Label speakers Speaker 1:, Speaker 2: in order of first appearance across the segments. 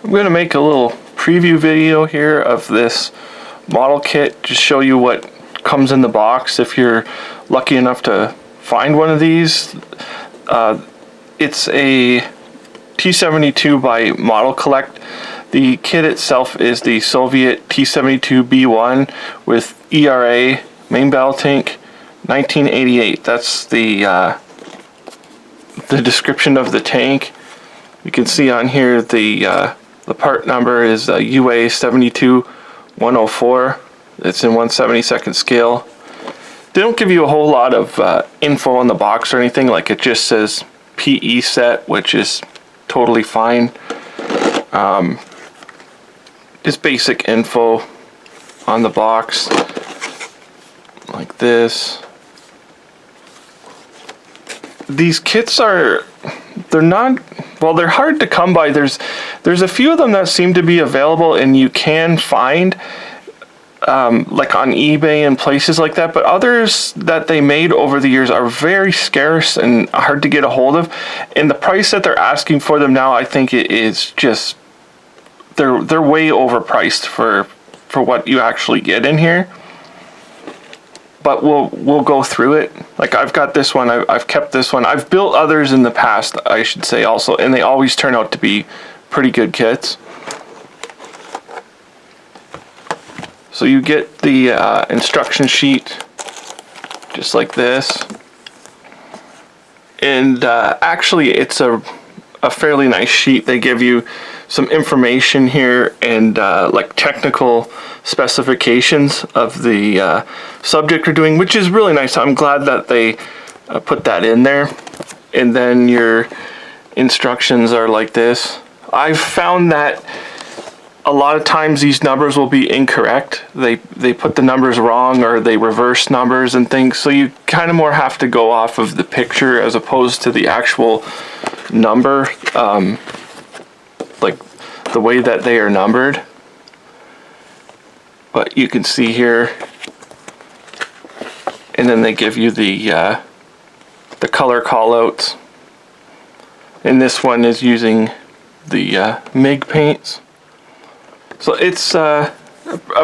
Speaker 1: I'm going to make a little preview video here of this model kit, just show you what comes in the box if you're lucky enough to find one of these. It's a T-72 by Modelcollect. The kit itself is the Soviet T-72B1 with ERA, main battle tank, 1988. That's the description of the tank. You can see on here the part number is UA 72104. It's in 1/72nd scale. They don't give you a whole lot of info on the box or anything. Like, it just says PE set, which is totally fine. Just basic info on the box, like this. These kits are, they're hard to come by. There's a few of them that seem to be available and you can find, like on eBay and places like that, but others that they made over the years are very scarce and hard to get a hold of. And the price that they're asking for them now, I think it is just, they're way overpriced for what you actually get in here. But we'll go through it. Like, I've got this one, I've kept this one. I've built others in the past, I should say, also, and they always turn out to be pretty good kits. So you get the instruction sheet, just like this. And actually, it's a fairly nice sheet. They give you some information here and like technical specifications of the subject you're doing, which is really nice. I'm glad that they put that in there. And then your instructions are like this. I've found that a lot of times these numbers will be incorrect. They put the numbers wrong, or they reverse numbers and things, so you kind of more have to go off of the picture as opposed to the actual number, like the way that they are numbered. But you can see here, and then they give you the color callouts, and this one is using the MIG paints. So it's a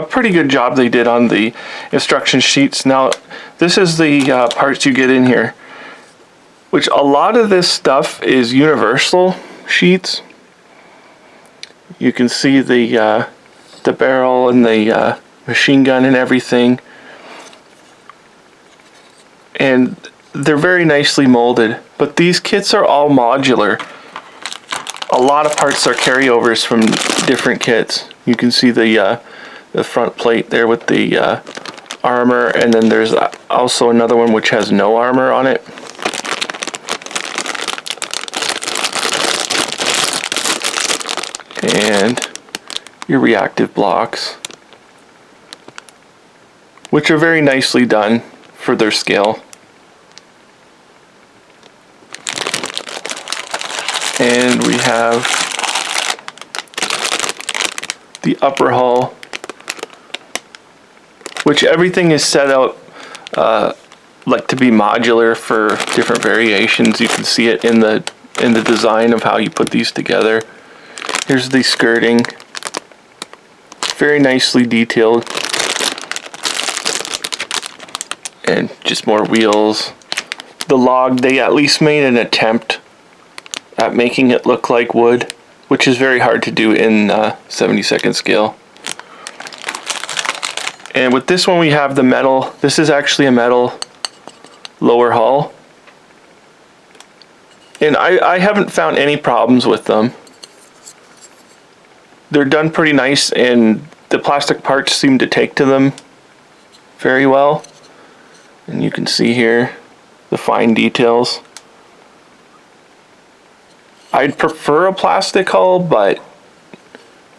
Speaker 1: pretty good job they did on the instruction sheets. Now, this is the parts you get in here, which a lot of this stuff is universal sheets. You can see the barrel and the machine gun and everything, and they're very nicely molded. But these kits are all modular. A lot of parts are carryovers from different kits. You can see the front plate there with the armor, and then there's also another one which has no armor on it. And your reactive blocks, which are very nicely done for their scale. And we have the upper hull, which everything is set out like to be modular for different variations. You can see it in the design of how you put these together. Here's the skirting, very nicely detailed, and just more wheels. The log, they at least made an attempt at making it look like wood, which is very hard to do in 72nd scale. And with this one we have the metal. This is actually a metal lower hull, and I haven't found any problems with them. They're done pretty nice, and the plastic parts seem to take to them very well. And you can see here the fine details. I'd prefer a plastic hull, but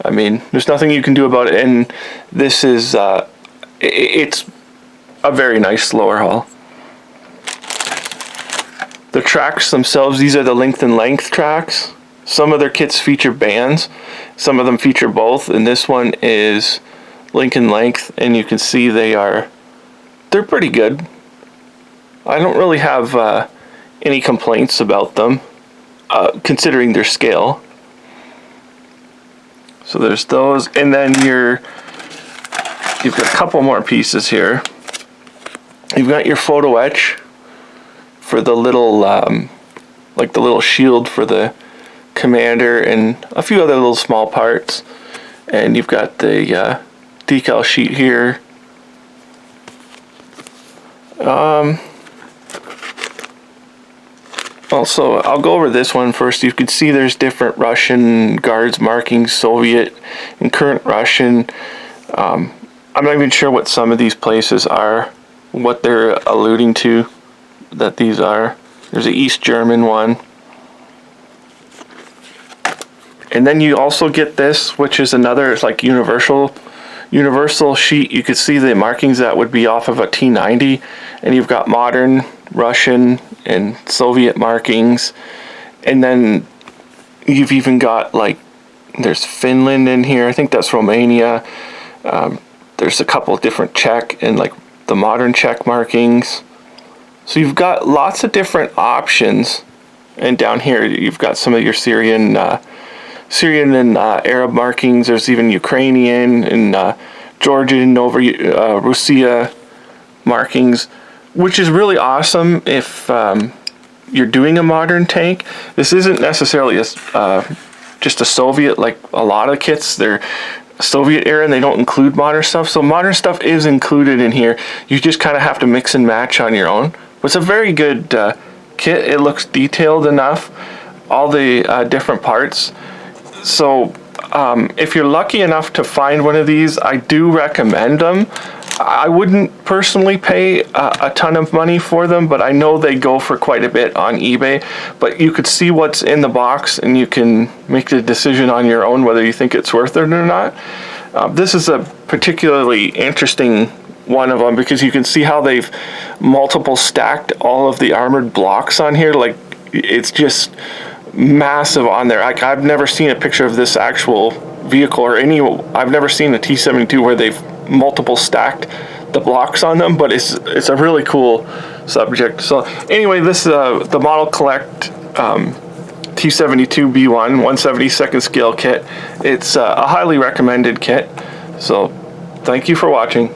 Speaker 1: I mean, there's nothing you can do about it. And this is, it's a very nice lower hull. The tracks themselves, these are the length and length tracks. Some of their kits feature bands, some of them feature both, and this one is length and length, and you can see they're pretty good. I don't really have any complaints about them, considering their scale. So there's those, and then you've got a couple more pieces here. You've got your photo etch for the little, like the little shield for the commander, and a few other little small parts. And you've got the decal sheet here. Also, I'll go over this one first. You can see there's different Russian guards markings, Soviet and current Russian. I'm not even sure what some of these places are, what they're alluding to that these are. There's an East German one. And then you also get this, which is another, it's like universal sheet. You could see the markings that would be off of a T-90, and you've got modern Russian and Soviet markings. And then you've even got, like, there's Finland in here. I think that's Romania. There's a couple of different Czech and like the modern Czech markings. So you've got lots of different options. And down here you've got some of your Syrian and Arab markings. There's even Ukrainian and Georgian, Russia markings, which is really awesome if you're doing a modern tank. This isn't necessarily just a Soviet, like a lot of kits. They're Soviet era and they don't include modern stuff. So modern stuff is included in here. You just kind of have to mix and match on your own. But it's a very good kit. It looks detailed enough. All the different parts. So if you're lucky enough to find one of these, I do recommend them. I wouldn't personally pay a ton of money for them, but I know they go for quite a bit on eBay. But you could see what's in the box and you can make the decision on your own whether you think it's worth it or not. This is a particularly interesting one of them because you can see how they've multiple stacked all of the armored blocks on here. Like, it's just massive on there. I've never seen a picture of this actual vehicle or I've never seen a T-72 where they've multiple stacked the blocks on them, but it's a really cool subject. So anyway, this is the Modelcollect T-72B1 1/72nd scale kit. It's a highly recommended kit. So thank you for watching.